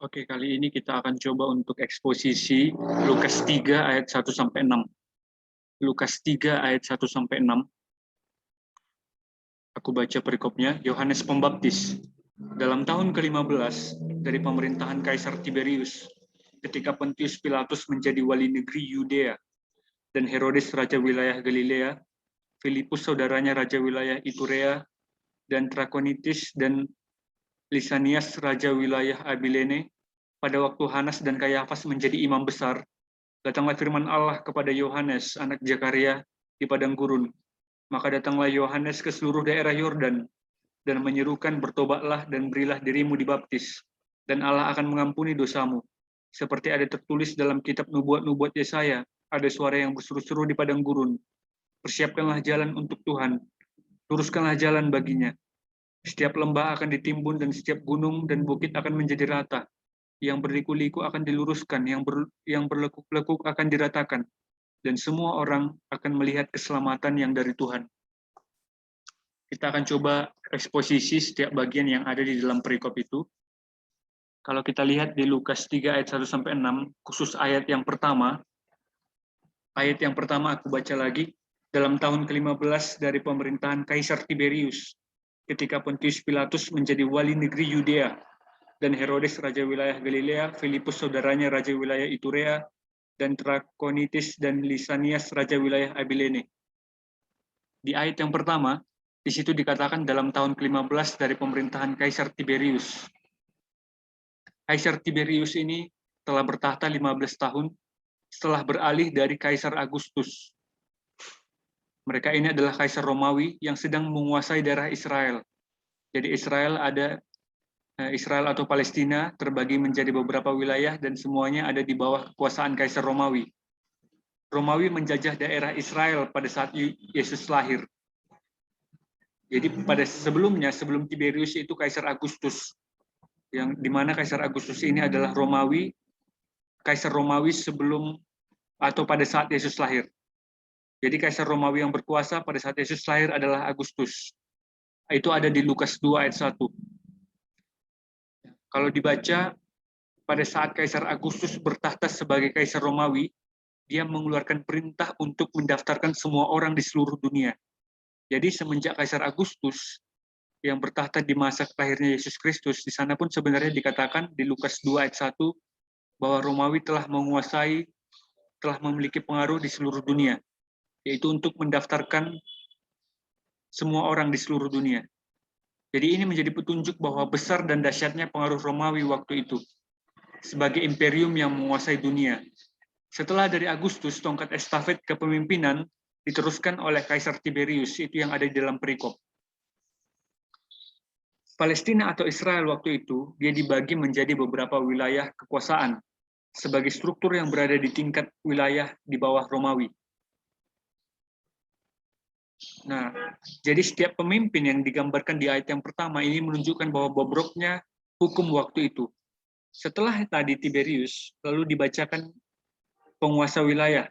Oke, kali ini kita akan coba untuk eksposisi Lukas 3 ayat 1-6. Lukas 3 ayat 1-6. Aku baca perikopnya. Yohanes Pembaptis. Dalam tahun ke-15 dari pemerintahan Kaisar Tiberius, ketika Pontius Pilatus menjadi wali negeri Yudea, dan Herodes raja wilayah Galilea, Filipus saudaranya raja wilayah Iturea, dan Trakonitis dan Lisanias raja wilayah Abilene, pada waktu Hanas dan Kayafas menjadi imam besar, datanglah firman Allah kepada Yohanes, anak Zakaria, di padang gurun. Maka datanglah Yohanes ke seluruh daerah Yordan, dan menyerukan, bertobatlah dan berilah dirimu dibaptis, dan Allah akan mengampuni dosamu. Seperti ada tertulis dalam kitab nubuat-nubuat Yesaya, ada suara yang berseru-seru di padang gurun, persiapkanlah jalan untuk Tuhan, luruskanlah jalan baginya. Setiap lembah akan ditimbun dan setiap gunung dan bukit akan menjadi rata. Yang berliku-liku akan diluruskan, yang berlekuk-lekuk akan diratakan, dan semua orang akan melihat keselamatan yang dari Tuhan. Kita akan coba eksposisi setiap bagian yang ada di dalam perikop itu. Kalau kita lihat di Lukas 3 ayat 1-6, khusus ayat yang pertama aku baca lagi. Dalam tahun ke-15 dari pemerintahan Kaisar Tiberius, ketika Pontius Pilatus menjadi wali negeri Yudea, dan Herodes raja wilayah Galilea, Filipus saudaranya raja wilayah Iturea, dan Trakonitis dan Lisanias raja wilayah Abilene. Di ayat yang pertama, di situ dikatakan dalam tahun ke-15 dari pemerintahan Kaisar Tiberius. Kaisar Tiberius ini telah bertahta 15 tahun setelah beralih dari Kaisar Agustus. Mereka ini adalah Kaisar Romawi yang sedang menguasai daerah Israel. Jadi Israel atau Palestina terbagi menjadi beberapa wilayah dan semuanya ada di bawah kekuasaan Kaisar Romawi. Romawi menjajah daerah Israel pada saat Yesus lahir. Jadi sebelum Tiberius itu Kaisar Agustus, yang dimana Kaisar Agustus ini adalah Romawi, Kaisar Romawi sebelum atau pada saat Yesus lahir. Jadi Kaisar Romawi yang berkuasa pada saat Yesus lahir adalah Agustus. Itu ada di Lukas 2 ayat 1. Kalau dibaca, pada saat Kaisar Agustus bertahta sebagai Kaisar Romawi, dia mengeluarkan perintah untuk mendaftarkan semua orang di seluruh dunia. Jadi semenjak Kaisar Agustus yang bertahta di masa lahirnya Yesus Kristus, di sana pun sebenarnya dikatakan di Lukas 2 ayat 1 bahwa Romawi telah menguasai, telah memiliki pengaruh di seluruh dunia, yaitu untuk mendaftarkan semua orang di seluruh dunia. Jadi ini menjadi petunjuk bahwa besar dan dahsyatnya pengaruh Romawi waktu itu sebagai imperium yang menguasai dunia. Setelah dari Agustus, tongkat estafet kepemimpinan diteruskan oleh Kaisar Tiberius, itu yang ada di dalam perikop. Palestina atau Israel waktu itu, dia dibagi menjadi beberapa wilayah kekuasaan sebagai struktur yang berada di tingkat wilayah di bawah Romawi. Nah, jadi setiap pemimpin yang digambarkan di ayat yang pertama ini menunjukkan bahwa bobroknya hukum waktu itu. Setelah tadi Tiberius, lalu dibacakan penguasa wilayah.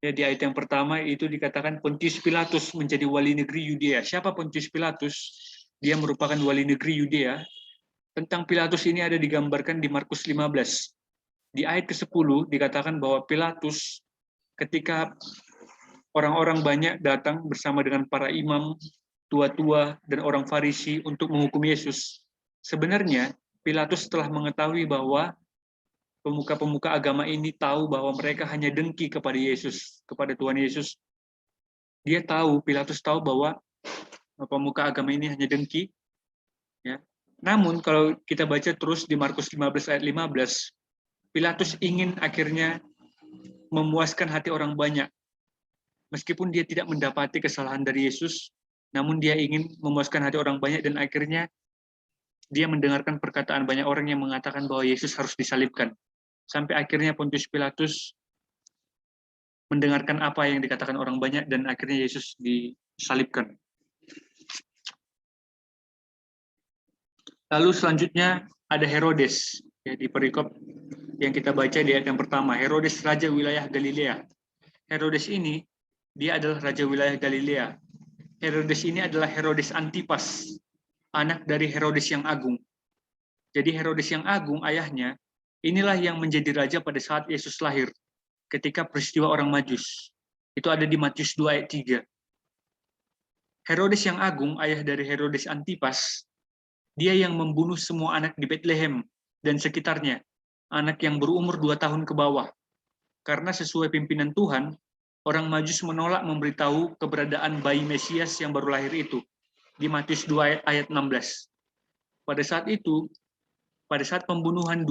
Ya, di ayat yang pertama itu dikatakan Pontius Pilatus menjadi wali negeri Yudea. Siapa Pontius Pilatus? Dia merupakan wali negeri Yudea. Tentang Pilatus ini ada digambarkan di Markus 15. Di ayat ke-10 dikatakan bahwa Pilatus ketika orang-orang banyak datang bersama dengan para imam, tua-tua, dan orang Farisi untuk menghukum Yesus. Sebenarnya, Pilatus telah mengetahui bahwa pemuka-pemuka agama ini tahu bahwa mereka hanya dengki kepada Yesus, kepada Tuhan Yesus. Pilatus tahu bahwa pemuka agama ini hanya dengki. Ya. Namun, kalau kita baca terus di Markus 15 ayat 15, Pilatus ingin akhirnya memuaskan hati orang banyak. Meskipun dia tidak mendapati kesalahan dari Yesus, namun dia ingin memuaskan hati orang banyak dan akhirnya dia mendengarkan perkataan banyak orang yang mengatakan bahwa Yesus harus disalibkan. Sampai akhirnya Pontius Pilatus mendengarkan apa yang dikatakan orang banyak dan akhirnya Yesus disalibkan. Lalu selanjutnya ada Herodes, ya, di perikop yang kita baca di ayat yang pertama. Herodes raja wilayah Galilea. Herodes ini dia adalah raja wilayah Galilea. Herodes ini adalah Herodes Antipas, anak dari Herodes yang agung. Jadi Herodes yang agung, ayahnya, inilah yang menjadi raja pada saat Yesus lahir, ketika peristiwa orang Majus. Itu ada di Matius 2 ayat 3. Herodes yang agung, ayah dari Herodes Antipas, dia yang membunuh semua anak di Bethlehem dan sekitarnya, anak yang berumur 2 tahun ke bawah. Karena sesuai pimpinan Tuhan, orang Majus menolak memberitahu keberadaan bayi Mesias yang baru lahir itu, di Matius 2 ayat 16. Pada saat itu, pada saat pembunuhan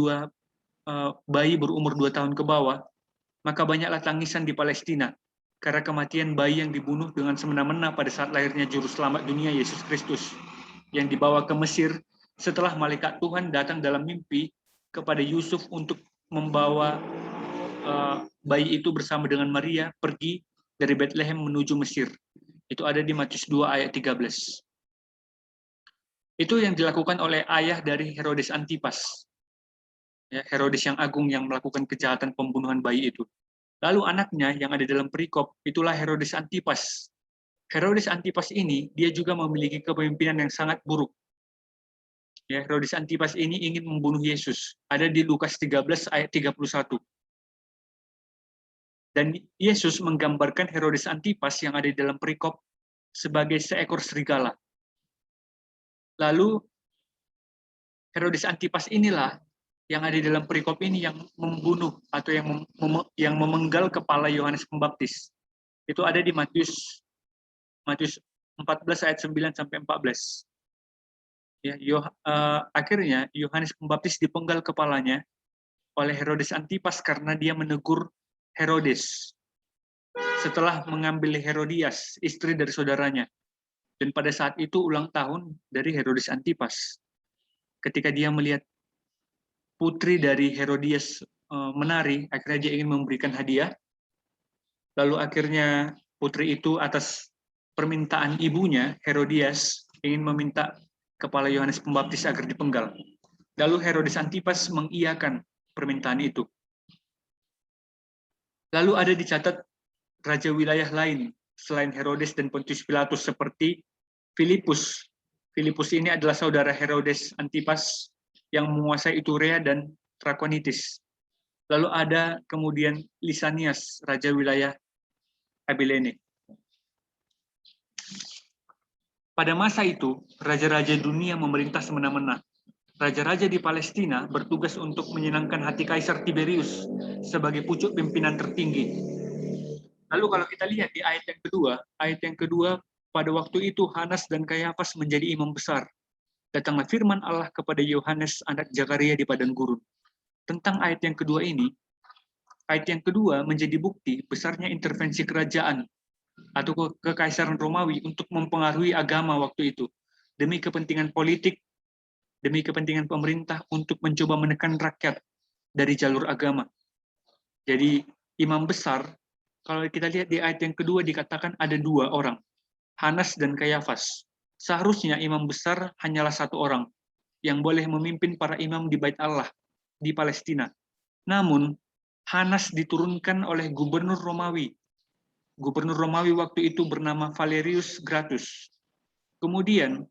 bayi berumur 2 tahun ke bawah, maka banyaklah tangisan di Palestina karena kematian bayi yang dibunuh dengan semena-mena pada saat lahirnya Juru Selamat dunia Yesus Kristus, yang dibawa ke Mesir setelah malaikat Tuhan datang dalam mimpi kepada Yusuf untuk membawa bayi itu bersama dengan Maria pergi dari Bethlehem menuju Mesir. Itu ada di Matius 2 ayat 13. Itu yang dilakukan oleh ayah dari Herodes Antipas. Ya, Herodes yang agung yang melakukan kejahatan pembunuhan bayi itu. Lalu anaknya yang ada dalam perikop, itulah Herodes Antipas. Herodes Antipas ini, dia juga memiliki kepemimpinan yang sangat buruk. Ya, Herodes Antipas ini ingin membunuh Yesus. Ada di Lukas 13 ayat 31. Dan Yesus menggambarkan Herodes Antipas yang ada di dalam perikop sebagai seekor serigala. Lalu Herodes Antipas inilah yang ada di dalam perikop ini yang membunuh atau yang memenggal kepala Yohanes Pembaptis. Itu ada di Matius 14 ayat 9 sampai 14. Ya, akhirnya Yohanes Pembaptis dipenggal kepalanya oleh Herodes Antipas karena dia menegur Herodes setelah mengambil Herodias, istri dari saudaranya. Dan pada saat itu ulang tahun dari Herodes Antipas. Ketika dia melihat putri dari Herodias menari, akhirnya dia ingin memberikan hadiah. Lalu akhirnya putri itu atas permintaan ibunya, Herodias, ingin meminta kepala Yohanes Pembaptis agar dipenggal. Lalu Herodes Antipas mengiyakan permintaan itu. Lalu ada dicatat raja wilayah lain selain Herodes dan Pontius Pilatus seperti Filipus. Filipus ini adalah saudara Herodes Antipas yang menguasai Iturea dan Trakonitis. Lalu ada kemudian Lisanias, raja wilayah Abilene. Pada masa itu, raja-raja dunia memerintah semena-mena. Raja-raja di Palestina bertugas untuk menyenangkan hati Kaisar Tiberius sebagai pucuk pimpinan tertinggi. Lalu kalau kita lihat di ayat yang kedua, pada waktu itu Hanas dan Kayafas menjadi imam besar. Datanglah firman Allah kepada Yohanes anak Zakaria di padang gurun. Tentang ayat yang kedua ini, ayat yang kedua menjadi bukti besarnya intervensi kerajaan atau kekaisaran Romawi untuk mempengaruhi agama waktu itu demi kepentingan politik, demi kepentingan pemerintah untuk mencoba menekan rakyat dari jalur agama. Jadi imam besar, kalau kita lihat di ayat yang kedua dikatakan ada 2 orang, Hanas dan Kayafas. Seharusnya imam besar hanyalah 1 orang yang boleh memimpin para imam di Bait Allah di Palestina. Namun Hanas diturunkan oleh gubernur Romawi. Gubernur Romawi waktu itu bernama Valerius Gratus. Kemudian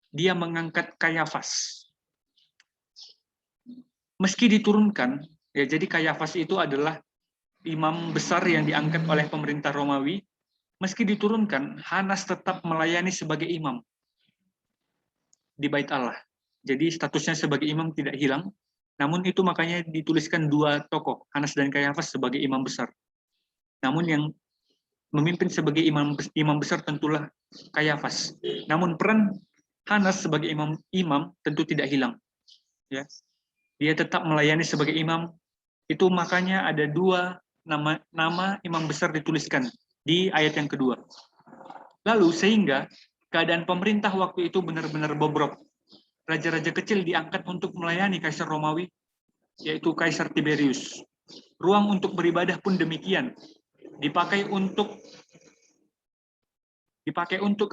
dia mengangkat Kayafas. Meski diturunkan, ya jadi Kayafas itu adalah imam besar yang diangkat oleh pemerintah Romawi. Meski diturunkan, Hanas tetap melayani sebagai imam di Bait Allah. Jadi statusnya sebagai imam tidak hilang. Namun itu makanya dituliskan 2 tokoh, Hanas dan Kayafas sebagai imam besar. Namun yang memimpin sebagai imam besar tentulah Kayafas. Namun peran Hanas sebagai imam tentu tidak hilang. Ya. Dia tetap melayani sebagai imam. Itu makanya ada 2 nama imam besar dituliskan di ayat yang kedua. Lalu sehingga keadaan pemerintah waktu itu benar-benar bobrok. Raja-raja kecil diangkat untuk melayani Kaisar Romawi, yaitu Kaisar Tiberius. Ruang untuk beribadah pun demikian. Dipakai untuk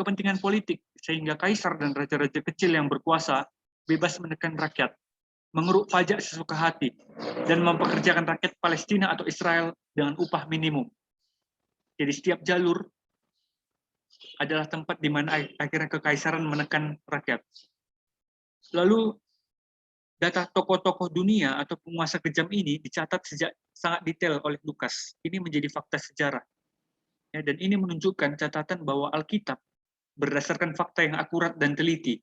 kepentingan politik, sehingga kaisar dan raja-raja kecil yang berkuasa bebas menekan rakyat, mengeruk pajak sesuka hati, dan mempekerjakan rakyat Palestina atau Israel dengan upah minimum. Jadi setiap jalur adalah tempat di mana akhirnya kekaisaran menekan rakyat. Lalu Data tokoh-tokoh dunia atau penguasa kejam ini dicatat sejak sangat detail oleh Lukas. Ini menjadi fakta sejarah. Ya, dan ini menunjukkan catatan bahwa Alkitab berdasarkan fakta yang akurat dan teliti.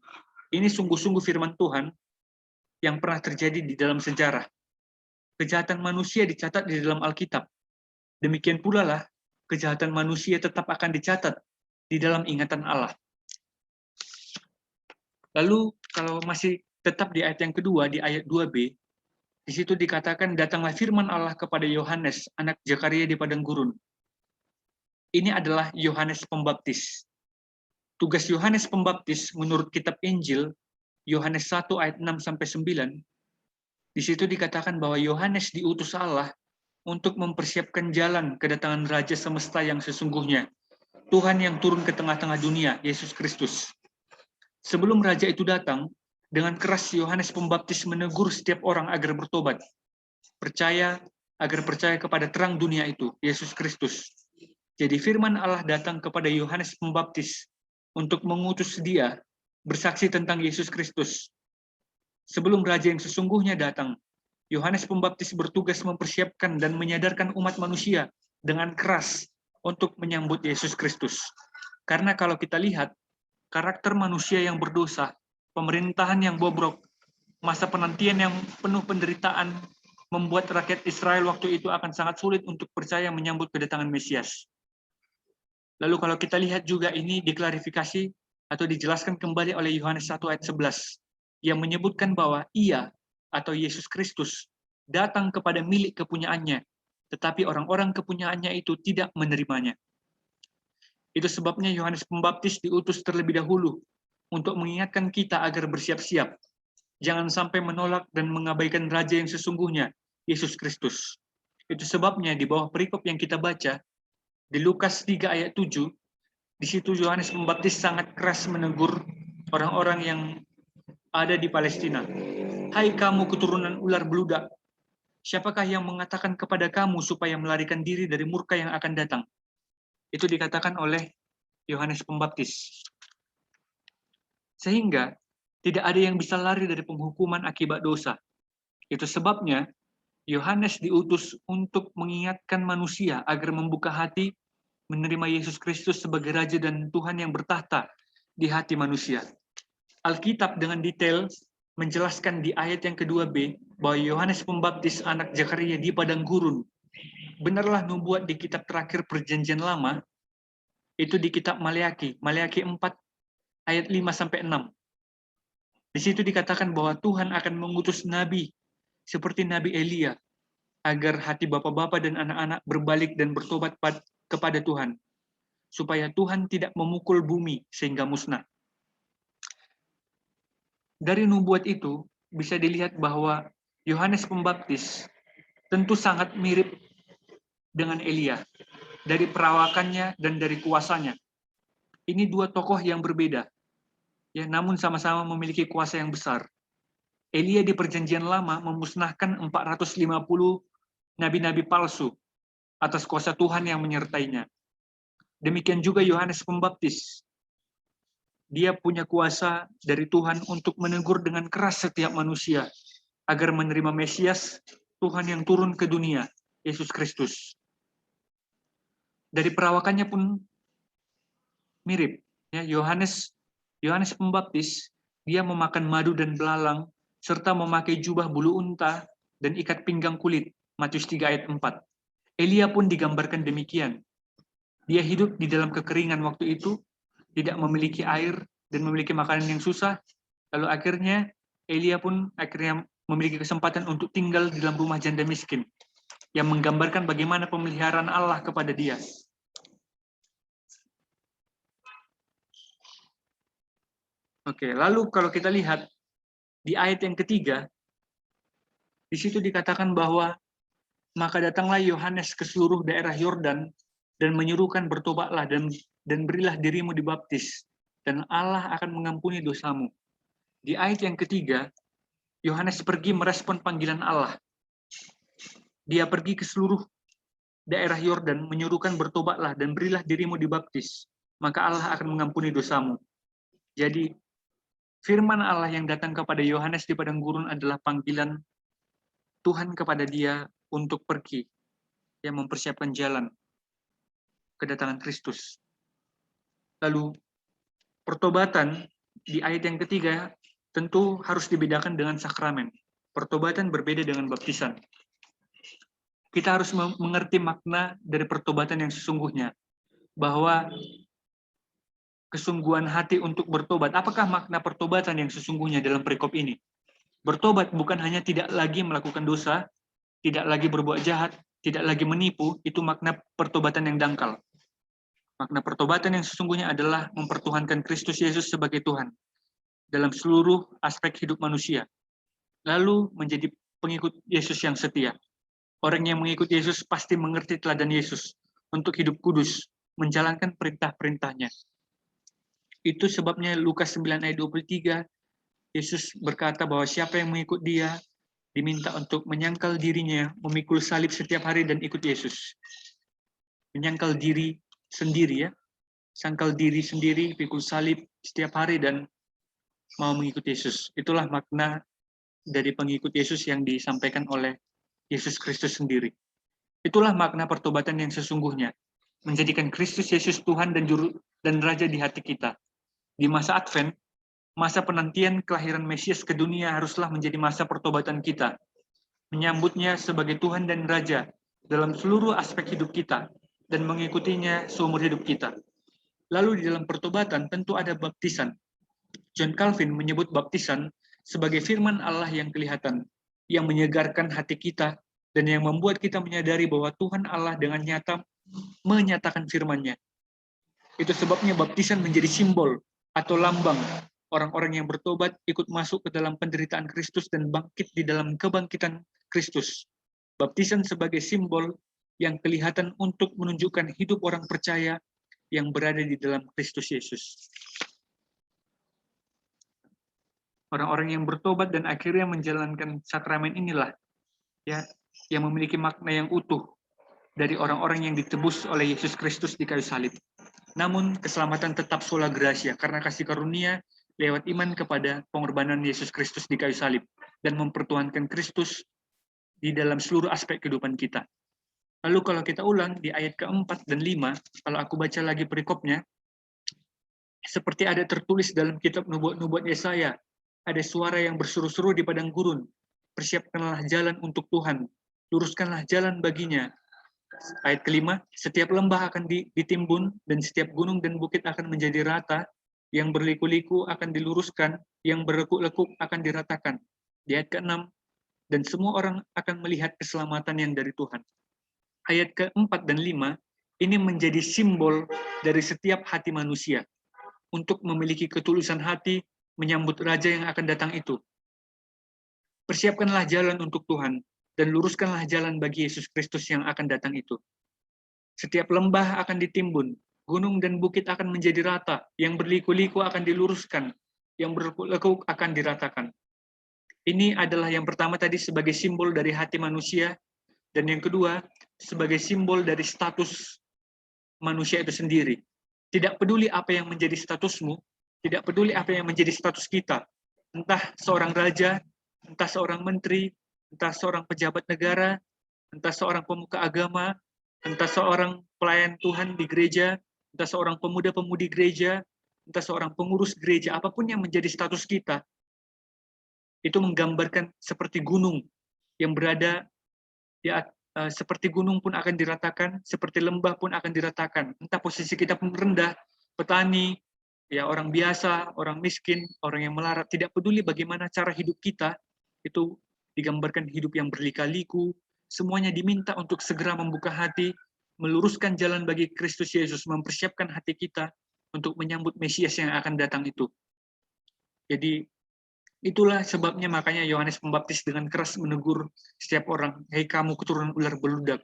Ini sungguh-sungguh firman Tuhan yang pernah terjadi di dalam sejarah. Kejahatan manusia dicatat di dalam Alkitab. Demikian pula lah, kejahatan manusia tetap akan dicatat di dalam ingatan Allah. Lalu kalau masih tetap di ayat yang kedua, di ayat 2b, di situ dikatakan, datanglah firman Allah kepada Yohanes, anak Zakaria di padang gurun. Ini adalah Yohanes Pembaptis. Tugas Yohanes Pembaptis menurut kitab Injil, Yohanes 1 ayat 6-9, di situ dikatakan bahwa Yohanes diutus Allah untuk mempersiapkan jalan kedatangan Raja Semesta yang sesungguhnya, Tuhan yang turun ke tengah-tengah dunia, Yesus Kristus. Sebelum Raja itu datang, dengan keras Yohanes Pembaptis menegur setiap orang agar bertobat, agar percaya kepada terang dunia itu, Yesus Kristus. Jadi firman Allah datang kepada Yohanes Pembaptis untuk mengutus dia bersaksi tentang Yesus Kristus. Sebelum Raja yang sesungguhnya datang, Yohanes Pembaptis bertugas mempersiapkan dan menyadarkan umat manusia dengan keras untuk menyambut Yesus Kristus. Karena kalau kita lihat, karakter manusia yang berdosa, pemerintahan yang bobrok, masa penantian yang penuh penderitaan, membuat rakyat Israel waktu itu akan sangat sulit untuk percaya menyambut kedatangan Mesias. Lalu kalau kita lihat juga ini diklarifikasi atau dijelaskan kembali oleh Yohanes 1 ayat 11, yang menyebutkan bahwa ia atau Yesus Kristus datang kepada milik kepunyaannya, tetapi orang-orang kepunyaannya itu tidak menerimanya. Itu sebabnya Yohanes Pembaptis diutus terlebih dahulu untuk mengingatkan kita agar bersiap-siap. Jangan sampai menolak dan mengabaikan Raja yang sesungguhnya, Yesus Kristus. Itu sebabnya di bawah perikop yang kita baca, di Lukas 3 ayat 7, di situ Yohanes Pembaptis sangat keras menegur orang-orang yang ada di Palestina. Hai kamu keturunan ular beludak, siapakah yang mengatakan kepada kamu supaya melarikan diri dari murka yang akan datang? Itu dikatakan oleh Yohanes Pembaptis. Sehingga tidak ada yang bisa lari dari penghukuman akibat dosa. Itu sebabnya Yohanes diutus untuk mengingatkan manusia agar membuka hati menerima Yesus Kristus sebagai Raja dan Tuhan yang bertahta di hati manusia. Alkitab dengan detail menjelaskan di ayat yang kedua B bahwa Yohanes Pembaptis anak Zakaria di padang gurun. Benarlah nubuat di kitab terakhir Perjanjian Lama, itu di kitab Maleaki 4 ayat 5-6. Di situ dikatakan bahwa Tuhan akan mengutus nabi seperti Nabi Elia agar hati bapak-bapak dan anak-anak berbalik dan bertobat kepada Tuhan, supaya Tuhan tidak memukul bumi sehingga musnah. Dari nubuat itu bisa dilihat bahwa Yohanes Pembaptis tentu sangat mirip dengan Elia dari perawakannya dan dari kuasanya. Ini dua tokoh yang berbeda, ya, namun sama-sama memiliki kuasa yang besar. Elia di Perjanjian Lama memusnahkan 450 nabi-nabi palsu atas kuasa Tuhan yang menyertainya. Demikian juga Yohanes Pembaptis. Dia punya kuasa dari Tuhan untuk menegur dengan keras setiap manusia agar menerima Mesias, Tuhan yang turun ke dunia, Yesus Kristus. Dari perawakannya pun mirip. Ya, Yohanes Pembaptis, dia memakan madu dan belalang, serta memakai jubah bulu unta dan ikat pinggang kulit, Matius 3 ayat 4. Elia pun digambarkan demikian. Dia hidup di dalam kekeringan waktu itu, tidak memiliki air dan memiliki makanan yang susah, lalu akhirnya Elia pun akhirnya memiliki kesempatan untuk tinggal di dalam rumah janda miskin, yang menggambarkan bagaimana pemeliharaan Allah kepada dia. Oke, lalu kalau kita lihat di ayat yang ketiga, di situ dikatakan bahwa maka datanglah Yohanes ke seluruh daerah Yordan dan menyuruhkan bertobatlah dan berilah dirimu dibaptis, dan Allah akan mengampuni dosamu. Di ayat yang ketiga, Yohanes pergi merespon panggilan Allah. Dia pergi ke seluruh daerah Yordan, menyuruhkan bertobatlah dan berilah dirimu dibaptis, maka Allah akan mengampuni dosamu. Jadi Firman Allah yang datang kepada Yohanes di padang gurun adalah panggilan Tuhan kepada dia untuk pergi, yang mempersiapkan jalan kedatangan Kristus. Lalu pertobatan di ayat yang ketiga tentu harus dibedakan dengan sakramen. Pertobatan berbeda dengan baptisan. Kita harus mengerti makna dari pertobatan yang sesungguhnya, bahwa kesungguhan hati untuk bertobat. Apakah makna pertobatan yang sesungguhnya dalam perikop ini? Bertobat bukan hanya tidak lagi melakukan dosa, tidak lagi berbuat jahat, tidak lagi menipu, itu makna pertobatan yang dangkal. Makna pertobatan yang sesungguhnya adalah mempertuhankan Kristus Yesus sebagai Tuhan dalam seluruh aspek hidup manusia. Lalu menjadi pengikut Yesus yang setia. Orang yang mengikut Yesus pasti mengerti teladan Yesus untuk hidup kudus, menjalankan perintah-perintahnya. Itu sebabnya Lukas 9 ayat 23, Yesus berkata bahwa siapa yang mengikut dia, diminta untuk menyangkal dirinya, memikul salib setiap hari dan ikut Yesus. Menyangkal diri sendiri ya, sangkal diri sendiri, pikul salib setiap hari dan mau mengikut Yesus. Itulah makna dari pengikut Yesus yang disampaikan oleh Yesus Kristus sendiri. Itulah makna pertobatan yang sesungguhnya, menjadikan Kristus Yesus Tuhan dan Juru dan Raja di hati kita. Di masa Advent, masa penantian kelahiran Mesias ke dunia haruslah menjadi masa pertobatan kita, menyambutnya sebagai Tuhan dan Raja dalam seluruh aspek hidup kita, dan mengikutinya seumur hidup kita. Lalu di dalam pertobatan tentu ada baptisan. John Calvin menyebut baptisan sebagai firman Allah yang kelihatan, yang menyegarkan hati kita, dan yang membuat kita menyadari bahwa Tuhan Allah dengan nyata menyatakan firman-Nya. Itu sebabnya baptisan menjadi simbol atau lambang orang-orang yang bertobat ikut masuk ke dalam penderitaan Kristus dan bangkit di dalam kebangkitan Kristus. Baptisan sebagai simbol yang kelihatan untuk menunjukkan hidup orang percaya yang berada di dalam Kristus Yesus. Orang-orang yang bertobat dan akhirnya menjalankan sakramen inilah ya yang memiliki makna yang utuh dari orang-orang yang ditebus oleh Yesus Kristus di kayu salib. Namun keselamatan tetap sola gratia karena kasih karunia lewat iman kepada pengorbanan Yesus Kristus di kayu salib dan mempertuhankan Kristus di dalam seluruh aspek kehidupan kita. Lalu kalau kita ulang di ayat ke-4 dan 5, kalau aku baca lagi perikopnya, seperti ada tertulis dalam kitab nubuat-nubuat Yesaya, ada suara yang berseru-seru di padang gurun, persiapkanlah jalan untuk Tuhan, luruskanlah jalan baginya. Ayat ke-5, setiap lembah akan ditimbun, dan setiap gunung dan bukit akan menjadi rata, yang berliku-liku akan diluruskan, yang berlekuk-lekuk akan diratakan. Di ayat ke-6, dan semua orang akan melihat keselamatan yang dari Tuhan. Ayat ke-4 dan 5, ini menjadi simbol dari setiap hati manusia, untuk memiliki ketulusan hati, menyambut Raja yang akan datang itu. Persiapkanlah jalan untuk Tuhan, dan luruskanlah jalan bagi Yesus Kristus yang akan datang itu. Setiap lembah akan ditimbun, gunung dan bukit akan menjadi rata, yang berliku-liku akan diluruskan, yang berlekuk akan diratakan. Ini adalah yang pertama tadi sebagai simbol dari hati manusia, dan yang kedua sebagai simbol dari status manusia itu sendiri. Tidak peduli apa yang menjadi statusmu, tidak peduli apa yang menjadi status kita, entah seorang raja, entah seorang menteri, entah seorang pejabat negara, entah seorang pemuka agama, entah seorang pelayan Tuhan di gereja, entah seorang pemuda-pemudi gereja, entah seorang pengurus gereja, apapun yang menjadi status kita, itu menggambarkan seperti gunung yang berada seperti gunung pun akan diratakan, seperti lembah pun akan diratakan. Entah posisi kita pun rendah, petani, ya orang biasa, orang miskin, orang yang melarat, tidak peduli bagaimana cara hidup kita, itu digambarkan hidup yang berlika-liku, semuanya diminta untuk segera membuka hati, meluruskan jalan bagi Kristus Yesus, mempersiapkan hati kita untuk menyambut Mesias yang akan datang itu. Jadi itulah sebabnya makanya Yohanes Pembaptis dengan keras menegur setiap orang, hei kamu keturunan ular beludak,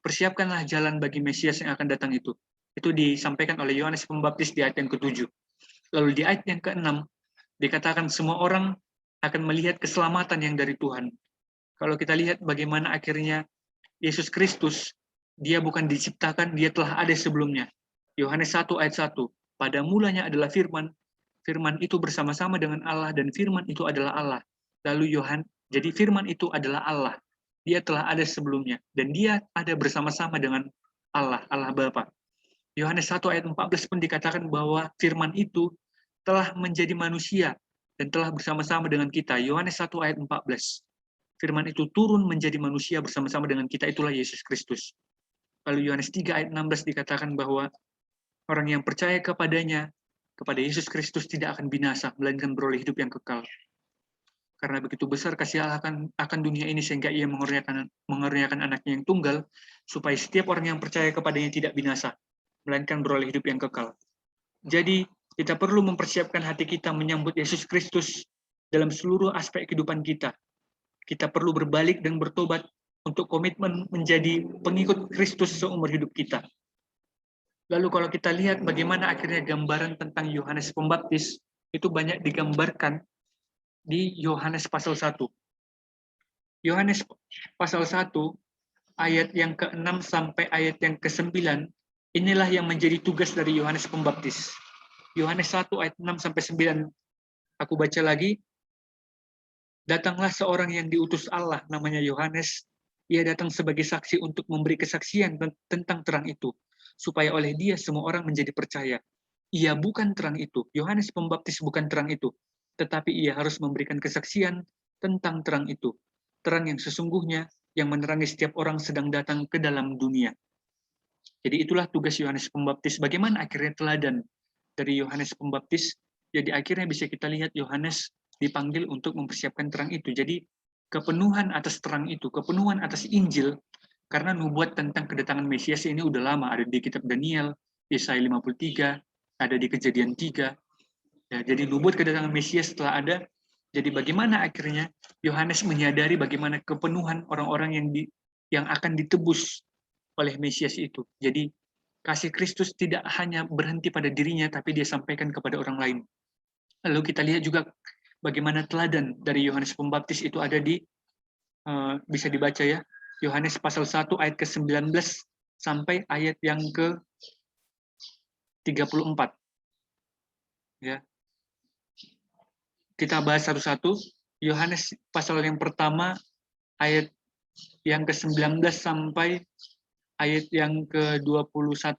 persiapkanlah jalan bagi Mesias yang akan datang itu. Itu disampaikan oleh Yohanes Pembaptis di ayat yang ke-7. Lalu di ayat yang ke-6, dikatakan semua orang akan melihat keselamatan yang dari Tuhan. Kalau kita lihat bagaimana akhirnya Yesus Kristus, dia bukan diciptakan, dia telah ada sebelumnya. Yohanes 1 ayat 1, pada mulanya adalah firman, Firman itu bersama-sama dengan Allah dan firman itu adalah Allah. Lalu jadi firman itu adalah Allah. Dia telah ada sebelumnya dan dia ada bersama-sama dengan Allah, Allah Bapa. Yohanes 1 ayat 14 pun dikatakan bahwa firman itu telah menjadi manusia dan telah bersama-sama dengan kita. Yohanes 1 ayat 14. Firman itu turun menjadi manusia bersama-sama dengan kita, itulah Yesus Kristus. Lalu Yohanes 3 ayat 16 dikatakan bahwa orang yang percaya kepadanya, kepada Yesus Kristus tidak akan binasa, melainkan beroleh hidup yang kekal. Karena begitu besar kasih Allah akan dunia ini sehingga ia mengaruniakan anaknya yang tunggal, supaya setiap orang yang percaya kepadanya tidak binasa, melainkan beroleh hidup yang kekal. Jadi, kita perlu mempersiapkan hati kita menyambut Yesus Kristus dalam seluruh aspek kehidupan kita. Kita perlu berbalik dan bertobat untuk komitmen menjadi pengikut Kristus seumur hidup kita. Lalu kalau kita lihat bagaimana akhirnya gambaran tentang Yohanes Pembaptis, itu banyak digambarkan di Yohanes pasal 1. Yohanes pasal 1, ayat yang ke-6 sampai ayat yang ke-9, inilah yang menjadi tugas dari Yohanes Pembaptis. Yohanes 1 ayat 6 sampai 9, aku baca lagi. Datanglah seorang yang diutus Allah, namanya Yohanes. Ia datang sebagai saksi untuk memberi kesaksian tentang terang itu, supaya oleh dia semua orang menjadi percaya. Ia bukan terang itu. Yohanes Pembaptis bukan terang itu, tetapi ia harus memberikan kesaksian tentang terang itu. Terang yang sesungguhnya yang menerangi setiap orang sedang datang ke dalam dunia. Jadi itulah tugas Yohanes Pembaptis. Bagaimana akhirnya teladan dari Yohanes Pembaptis? Jadi akhirnya bisa kita lihat Yohanes dipanggil untuk mempersiapkan terang itu. Jadi kepenuhan atas terang itu, kepenuhan atas Injil, karena nubuat tentang kedatangan Mesias ini udah lama, ada di kitab Daniel, Yesaya 53, ada di Kejadian 3. Ya, jadi nubuat kedatangan Mesias telah ada. Jadi bagaimana akhirnya Yohanes menyadari bagaimana kepenuhan orang-orang yang akan ditebus oleh Mesias itu. Jadi kasih Kristus tidak hanya berhenti pada dirinya, tapi dia sampaikan kepada orang lain. Lalu kita lihat juga bagaimana teladan dari Yohanes Pembaptis itu ada di, bisa dibaca ya, Yohanes pasal 1 ayat ke-19 sampai ayat yang ke-34. Ya. Kita bahas satu-satu. Yohanes pasal yang pertama ayat yang ke-19 sampai ayat yang ke-21.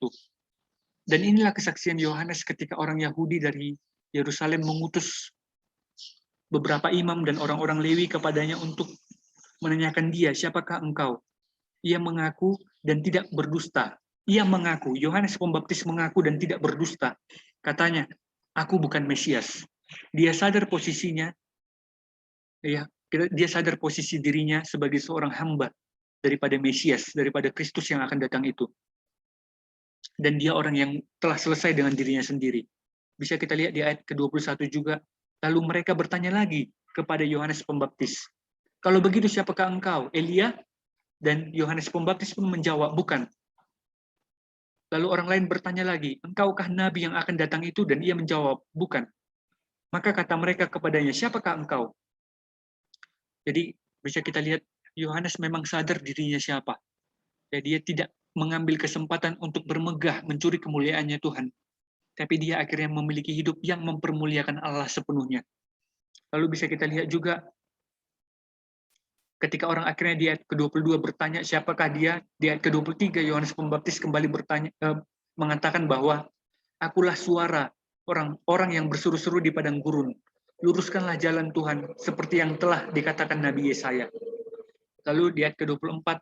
Dan inilah kesaksian Yohanes ketika orang Yahudi dari Yerusalem mengutus beberapa imam dan orang-orang Lewi kepadanya untuk menanyakan dia, siapakah engkau? Ia mengaku dan tidak berdusta. Ia mengaku, Yohanes Pembaptis mengaku dan tidak berdusta. Katanya, aku bukan Mesias. Dia sadar posisinya, ya, dia sadar posisi dirinya sebagai seorang hamba daripada Mesias, daripada Kristus yang akan datang itu. Dan dia orang yang telah selesai dengan dirinya sendiri. Bisa kita lihat di ayat ke-21 juga. Lalu mereka bertanya lagi kepada Yohanes Pembaptis, kalau begitu siapakah engkau? Elia? Dan Yohanes Pembaptis pun menjawab, bukan. Lalu orang lain bertanya lagi, engkaukah nabi yang akan datang itu? Dan ia menjawab, bukan. Maka kata mereka kepadanya, siapakah engkau? Jadi bisa kita lihat Yohanes memang sadar dirinya siapa. Ya, dia tidak mengambil kesempatan untuk bermegah mencuri kemuliaannya Tuhan. Tapi dia akhirnya memiliki hidup yang mempermuliakan Allah sepenuhnya. Lalu bisa kita lihat juga ketika orang akhirnya di ayat ke-22 bertanya siapakah dia, di ayat ke-23 Yohanes Pembaptis kembali mengatakan bahwa akulah suara orang yang berseru-seru di padang gurun. Luruskanlah jalan Tuhan seperti yang telah dikatakan Nabi Yesaya. Lalu di ayat ke-24,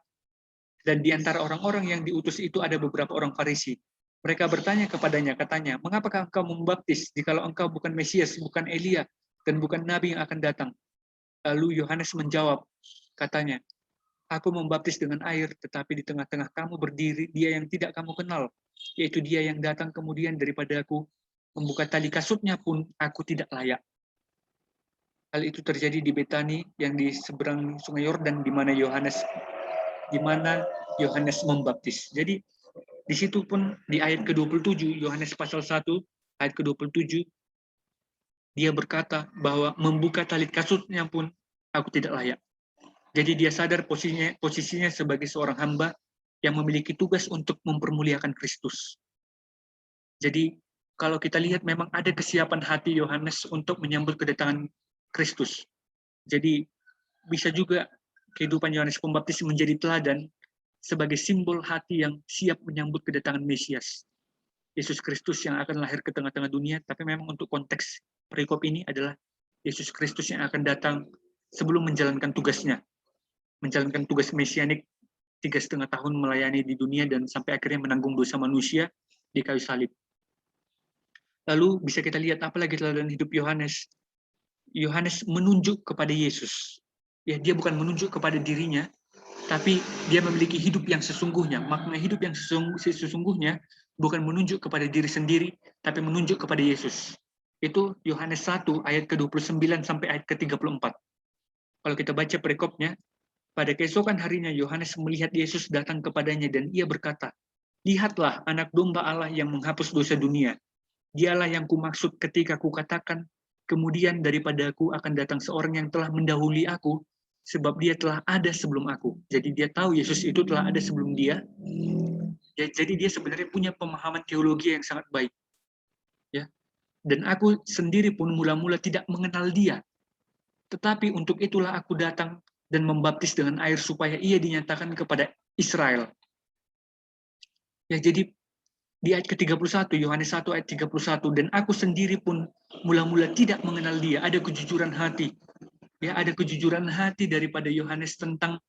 dan di antara orang-orang yang diutus itu ada beberapa orang Farisi. Mereka bertanya kepadanya, katanya, mengapakah engkau membaptis jikalau engkau bukan Mesias, bukan Elia, dan bukan Nabi yang akan datang? Lalu Yohanes menjawab, katanya, aku membaptis dengan air, tetapi di tengah-tengah kamu berdiri dia yang tidak kamu kenal, yaitu dia yang datang kemudian daripada aku, membuka tali kasutnya pun aku tidak layak. Hal itu terjadi di Betani yang di seberang Sungai Yordan di mana Yohanes membaptis. Jadi di situ pun di ayat ke-27 Yohanes pasal 1 ayat ke-27 dia berkata bahwa membuka tali kasutnya pun aku tidak layak. Jadi dia sadar posisinya sebagai seorang hamba yang memiliki tugas untuk mempermuliakan Kristus. Jadi kalau kita lihat memang ada kesiapan hati Yohanes untuk menyambut kedatangan Kristus. Jadi bisa juga kehidupan Yohanes Pembaptis menjadi teladan sebagai simbol hati yang siap menyambut kedatangan Mesias, Yesus Kristus yang akan lahir ke tengah-tengah dunia. Tapi memang untuk konteks perikop ini adalah Yesus Kristus yang akan datang sebelum menjalankan tugasnya, menjalankan tugas mesianik 3,5 tahun melayani di dunia dan sampai akhirnya menanggung dosa manusia di kayu salib. Lalu bisa kita lihat apa lagi teladan hidup Yohanes. Yohanes menunjuk kepada Yesus. Ya, dia bukan menunjuk kepada dirinya, tapi dia memiliki hidup yang sesungguhnya. Makna hidup yang sesungguhnya bukan menunjuk kepada diri sendiri, tapi menunjuk kepada Yesus. Itu Yohanes 1 ayat ke-29 sampai ayat ke-34. Kalau kita baca perikopnya, pada keesokan harinya Yohanes melihat Yesus datang kepadanya dan ia berkata, "Lihatlah anak domba Allah yang menghapus dosa dunia. Dialah yang kumaksud ketika kukatakan, kemudian daripada aku akan datang seorang yang telah mendahului aku, sebab dia telah ada sebelum aku." Jadi dia tahu Yesus itu telah ada sebelum dia. Ya, jadi dia sebenarnya punya pemahaman teologi yang sangat baik. Ya. Dan aku sendiri pun mula-mula tidak mengenal dia. Tetapi untuk itulah aku datang dan membaptis dengan air supaya ia dinyatakan kepada Israel. Ya, jadi di ayat ke-31, Yohanes 1 ayat 31, dan aku sendiri pun mula-mula tidak mengenal dia. Ada kejujuran hati. Ya, ada kejujuran hati daripada Yohanes tentang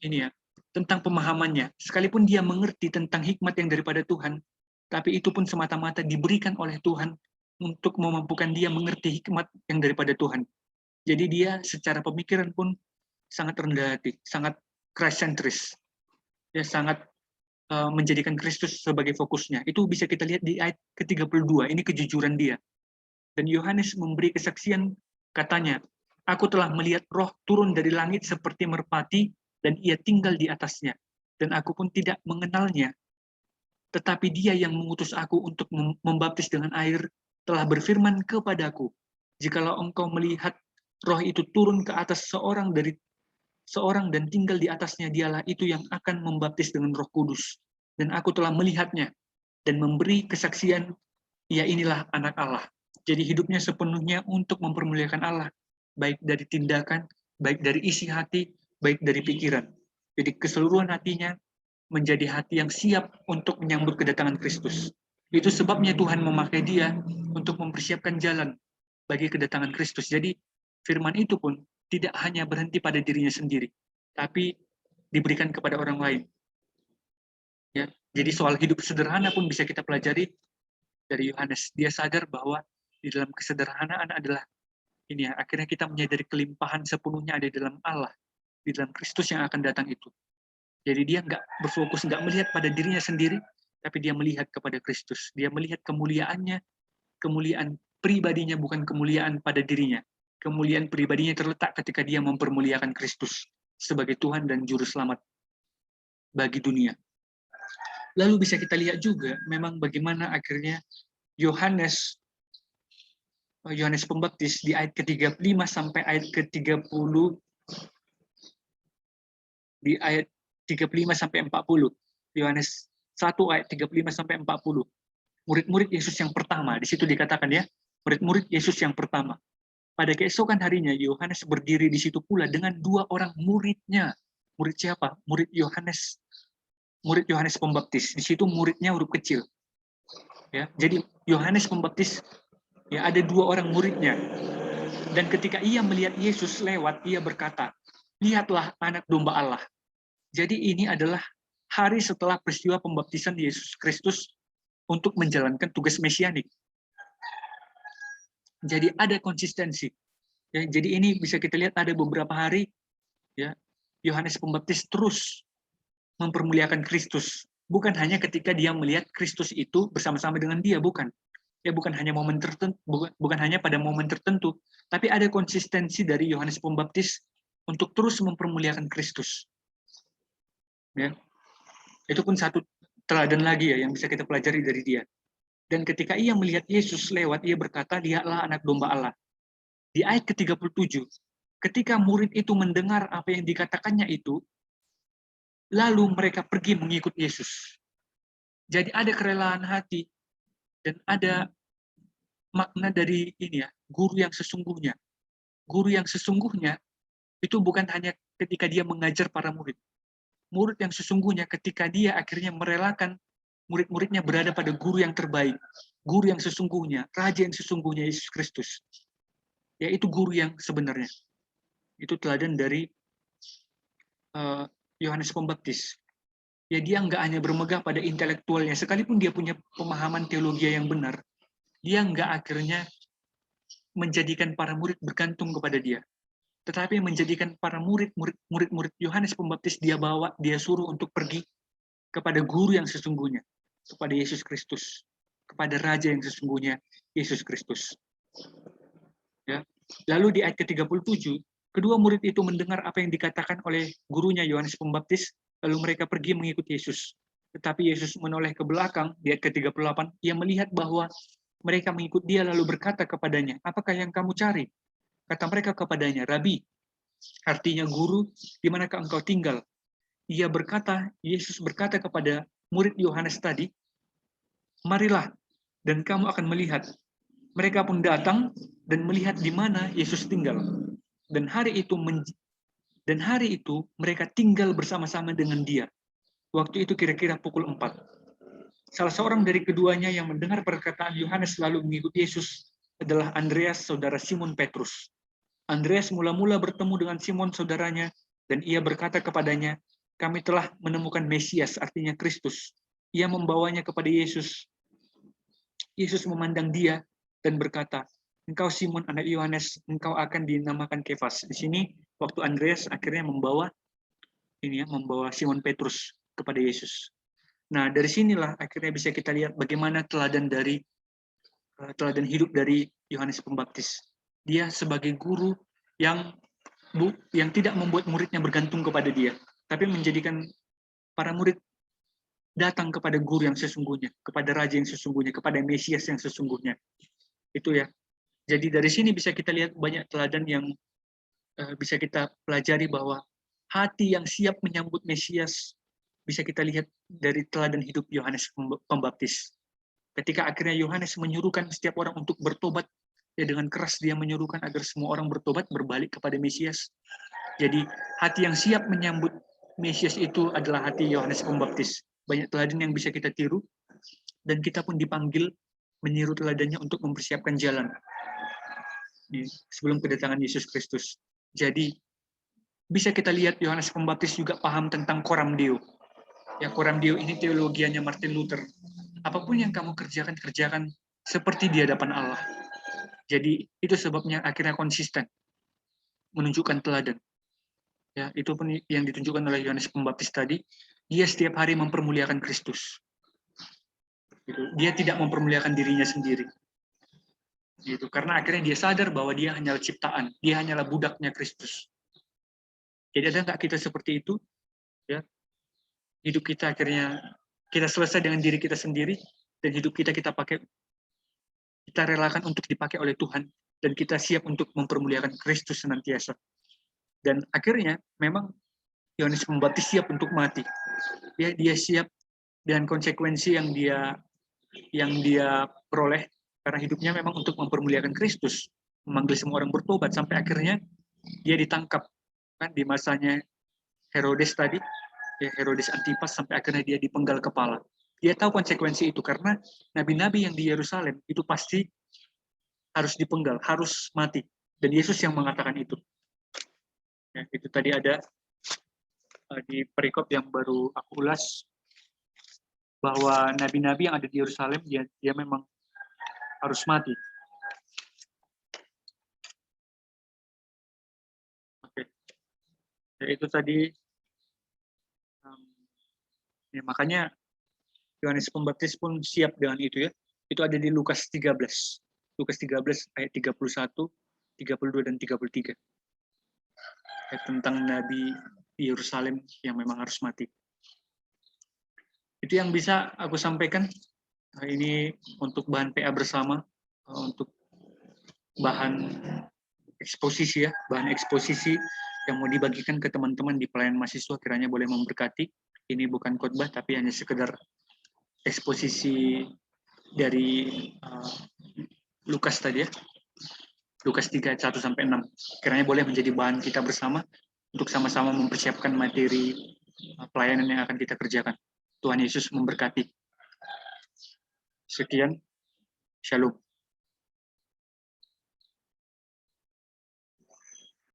ini ya, tentang pemahamannya. Sekalipun dia mengerti tentang hikmat yang daripada Tuhan, tapi itu pun semata-mata diberikan oleh Tuhan untuk memampukan dia mengerti hikmat yang daripada Tuhan. Jadi dia secara pemikiran pun sangat rendah hati, sangat Christ-centris. Ya, sangat menjadikan Kristus sebagai fokusnya. Itu bisa kita lihat di ayat ke-32, ini kejujuran dia. Dan Yohanes memberi kesaksian, katanya, "Aku telah melihat roh turun dari langit seperti merpati, dan ia tinggal di atasnya. Dan aku pun tidak mengenalnya. Tetapi dia yang mengutus aku untuk membaptis dengan air, telah berfirman kepadaku, jikalau engkau melihat roh itu turun ke atas seorang dan tinggal di atasnya, dialah itu yang akan membaptis dengan Roh Kudus. Dan aku telah melihatnya dan memberi kesaksian, ia inilah anak Allah." Jadi hidupnya sepenuhnya untuk mempermuliakan Allah, baik dari tindakan, baik dari isi hati, baik dari pikiran. Jadi keseluruhan hatinya menjadi hati yang siap untuk menyambut kedatangan Kristus. Itu sebabnya Tuhan memakai dia untuk mempersiapkan jalan bagi kedatangan Kristus. Jadi firman itu pun tidak hanya berhenti pada dirinya sendiri, tapi diberikan kepada orang lain. Ya, jadi soal hidup sederhana pun bisa kita pelajari dari Yohanes. Dia sadar bahwa di dalam kesederhanaan adalah ini ya, akhirnya kita menyadari kelimpahan sepenuhnya ada di dalam Allah, di dalam Kristus yang akan datang itu. Jadi dia nggak berfokus, nggak melihat pada dirinya sendiri, tapi dia melihat kepada Kristus. Dia melihat kemuliaannya, kemuliaan pribadinya, bukan kemuliaan pada dirinya. Kemuliaan pribadinya terletak ketika dia mempermuliakan Kristus sebagai Tuhan dan Juru Selamat bagi dunia. Lalu bisa kita lihat juga memang bagaimana akhirnya Yohanes Pembaptis di ayat ke-35 sampai ayat ke-30, di ayat 35 sampai 40. Yohanes 1 ayat 35 sampai 40. Murid-murid Yesus yang pertama, di situ dikatakan ya, murid-murid Yesus yang pertama. Pada keesokan harinya Yohanes berdiri di situ pula dengan 2 orang muridnya. Murid siapa? Murid Yohanes Pembaptis. Di situ muridnya huruf kecil. Ya, jadi Yohanes Pembaptis ya ada 2 orang muridnya. Dan ketika ia melihat Yesus lewat, ia berkata, "Lihatlah anak domba Allah." Jadi ini adalah hari setelah peristiwa pembaptisan Yesus Kristus untuk menjalankan tugas mesianik. Jadi ada konsistensi. Ya, jadi ini bisa kita lihat ada beberapa hari ya Yohanes Pembaptis terus mempermuliakan Kristus. Bukan hanya ketika dia melihat Kristus itu bersama-sama dengan dia, bukan. Ya bukan hanya momen tertentu, bukan hanya pada momen tertentu, tapi ada konsistensi dari Yohanes Pembaptis untuk terus mempermuliakan Kristus. Ya. Itu pun satu teladan lagi ya yang bisa kita pelajari dari dia. Dan ketika ia melihat Yesus lewat, ia berkata, "Lihatlah anak domba Allah." Di ayat ke-37, ketika murid itu mendengar apa yang dikatakannya itu, lalu mereka pergi mengikut Yesus. Jadi ada kerelaan hati Dan ada makna dari ini ya, guru yang sesungguhnya. Guru yang sesungguhnya itu bukan hanya ketika dia mengajar para murid. Murid yang sesungguhnya ketika dia akhirnya merelakan murid-muridnya berada pada guru yang terbaik. Guru yang sesungguhnya, raja yang sesungguhnya, Yesus Kristus. Yaitu guru yang sebenarnya. Itu teladan dari Yohanes Pembaptis. Ya, dia nggak hanya bermegah pada intelektualnya, sekalipun dia punya pemahaman teologi yang benar, dia nggak akhirnya menjadikan para murid bergantung kepada dia, tetapi menjadikan para murid Yohanes Pembaptis dia suruh untuk pergi kepada guru yang sesungguhnya, kepada Yesus Kristus, kepada raja yang sesungguhnya, Yesus Kristus. Ya. Lalu di ayat ke-37, kedua murid itu mendengar apa yang dikatakan oleh gurunya Yohanes Pembaptis, lalu mereka pergi mengikuti Yesus. Tetapi Yesus menoleh ke belakang, di ayat ke-38, ia melihat bahwa mereka mengikut dia lalu berkata kepadanya, apakah yang kamu cari? Kata mereka kepadanya, Rabi, artinya guru, di manakah engkau tinggal? Yesus berkata kepada murid Yohanes tadi, marilah, dan kamu akan melihat. Mereka pun datang dan melihat di mana Yesus tinggal. Dan hari itu mereka tinggal bersama-sama dengan dia. Waktu itu kira-kira pukul 4. Salah seorang dari keduanya yang mendengar perkataan Yohanes lalu mengikuti Yesus adalah Andreas, saudara Simon Petrus. Andreas mula-mula bertemu dengan Simon saudaranya, dan ia berkata kepadanya, kami telah menemukan Mesias, artinya Kristus. Ia membawanya kepada Yesus. Yesus memandang dia dan berkata, engkau Simon anak Yohanes, engkau akan dinamakan Kefas. Di sini waktu Andreas akhirnya membawa Simon Petrus kepada Yesus. Nah, dari sinilah akhirnya bisa kita lihat bagaimana teladan hidup dari Yohanes Pembaptis. Dia sebagai guru yang tidak membuat muridnya bergantung kepada dia, tapi menjadikan para murid datang kepada guru yang sesungguhnya, kepada raja yang sesungguhnya, kepada Mesias yang sesungguhnya. Itu ya. Jadi dari sini bisa kita lihat banyak teladan yang bisa kita pelajari bahwa hati yang siap menyambut Mesias bisa kita lihat dari teladan hidup Yohanes Pembaptis. Ketika akhirnya Yohanes menyuruhkan setiap orang untuk bertobat, ya dengan keras dia menyuruhkan agar semua orang bertobat, berbalik kepada Mesias. Jadi hati yang siap menyambut Mesias itu adalah hati Yohanes Pembaptis. Banyak teladan yang bisa kita tiru, dan kita pun dipanggil meniru teladannya untuk mempersiapkan jalan sebelum kedatangan Yesus Kristus. Jadi bisa kita lihat Yohanes Pembaptis juga paham tentang coram Deo. Ya, coram Deo ini teologianya Martin Luther. Apapun yang kamu kerjakan, kerjakan seperti di hadapan Allah. Jadi itu sebabnya akhirnya konsisten menunjukkan teladan. Ya, itu pun yang ditunjukkan oleh Yohanes Pembaptis tadi. Dia setiap hari mempermuliakan Kristus. Dia tidak mempermuliakan dirinya sendiri. Gitu. Karena akhirnya dia sadar bahwa dia hanyalah ciptaan, dia hanyalah budaknya Kristus. Jadi ada nggak kita seperti itu? Ya, hidup kita akhirnya kita selesai dengan diri kita sendiri, dan hidup kita kita relakan untuk dipakai oleh Tuhan, dan kita siap untuk mempermuliakan Kristus senantiasa. Dan akhirnya memang Yohanes Pembaptis siap untuk mati. Dia siap dengan konsekuensi yang dia peroleh, karena hidupnya memang untuk mempermuliakan Kristus, memanggil semua orang bertobat, sampai akhirnya dia ditangkap kan di masanya Herodes tadi, ya Herodes Antipas, sampai akhirnya dia dipenggal kepala. Dia tahu konsekuensi itu karena nabi-nabi yang di Yerusalem itu pasti harus dipenggal, harus mati, dan Yesus yang mengatakan itu. Ya, itu tadi ada di perikop yang baru aku ulas, bahwa nabi-nabi yang ada di Yerusalem dia memang harus mati. Oke. Ya, itu tadi ya, makanya Yohanes Pembaptis pun siap dengan itu ya. Itu ada di Lukas 13. Lukas 13 ayat 31, 32 dan 33. Tentang nabi di Yerusalem yang memang harus mati. Itu yang bisa aku sampaikan. Ini untuk bahan PA bersama, untuk bahan eksposisi ya, bahan eksposisi yang mau dibagikan ke teman-teman di pelayanan mahasiswa, kiranya boleh memberkati. Ini bukan khotbah tapi hanya sekedar eksposisi dari Lukas tadi ya, Lukas 3 1 sampai 6. Kiranya boleh menjadi bahan kita bersama untuk sama-sama mempersiapkan materi pelayanan yang akan kita kerjakan. Tuhan Yesus memberkati. Sekian, Shalom.